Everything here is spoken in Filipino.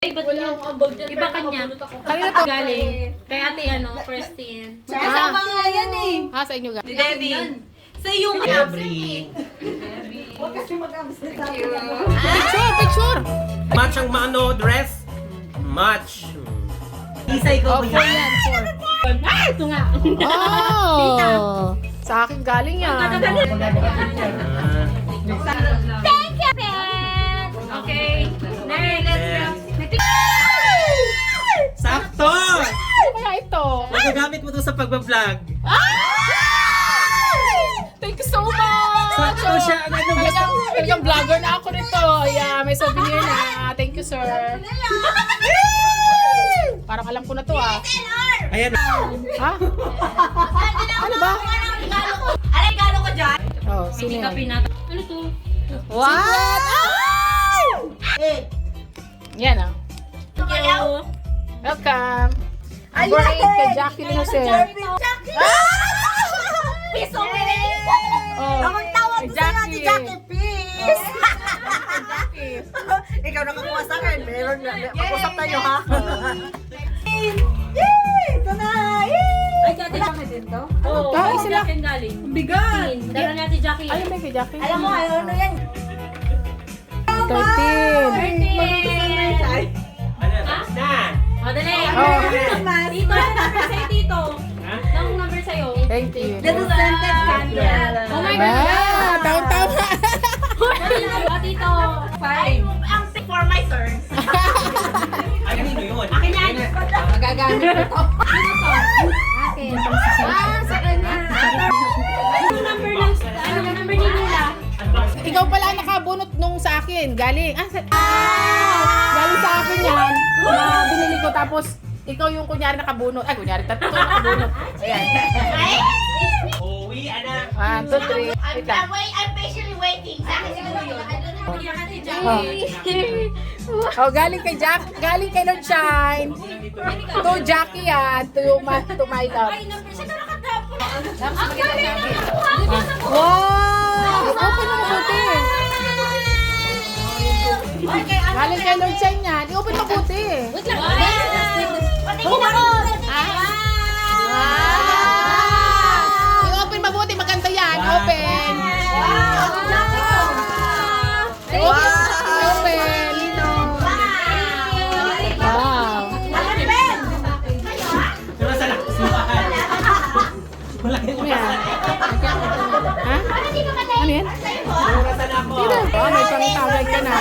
Iba kanya. Kanina to. Galing. Kay ate Christine. Kasama nga yan eh. Sa inyo ga. Si Debbie. Sa iyo nga. Every Huwag kasi mag-absent. Picture. match ang mano dress. Match. Isa ikaw Oh, ba 4 yan? yan, 4. Ah, ito nga. Oh! Sa akin galing yan. Ah, Thank you, Ben! Okay. Next, let's go. sakto! Ano kaya ito? Magagamit mo to sa pagbablog. Thank you so much! Sakto siya. Ang ano gusto. Talagang vlogger na ako nito. Yeah, may souvenir na. Thank you, sir. Parang alam ko na to ah. Ayan. Ha? Ano ba? Alay, galo ko dyan? Oh, sino Hindi ka yan? pinata. Ano to? What? Yan ah. Hello. Welcome. Number 8 kay Jackie Lucer. Piso minute! Oh, Akong tawag kay ko sa'yo ni Jackie, please! Jackie. Ikaw nakakuha sa akin. Meron na. Pag-usap tayo, ha? Yay! Ito na! Yay! Ay, Ate Jackie din to? Oo. Ay, sila. Jackie ang galing. Bigat! Dala ni Ate Jackie. Ay, may kay Jackie. Alam mo, ano yan? 13. 13. Ano? Tapos na. O, dali. Oh. Tito, ano number sa'yo, Tito? Ha? Anong number sa'yo? Thank you. Little scented candle. Oh my Ba, God. tama-tama. O, Tito. Five. Ang for my turn. Ay, kanino yun? Akin yan. Magagamit ko to. Akin. Sa kanya. Anong number lang? Anong number ni Lula? Ikaw pala ang nakabunot nung sa akin. Galing. Galing sa akin yan. Na binili ko tapos ikaw yung kunyari nakabunot. Ay, kunyari tatlo nakabunot. Ayan. Uwi, anak. 1, 2, 3. Wait lang. I'm patiently waiting. Sa akin siguro yun. Oh, galing kay galing kay Lord Shine. To Jackie yan. To my love. Ang galing na. Wow! I-open mo mabuti. Galing kay Lord Shine yan. I-open mabuti. Wait lang. Patingin ako. I-open mabuti. Maganda yan. Open. Wow! Open. Wow. Wala sa nakasimahan. Wala yung Ano yan? Ha? Ano yan? Wala sa ako. Oh, may pangtawag ka na.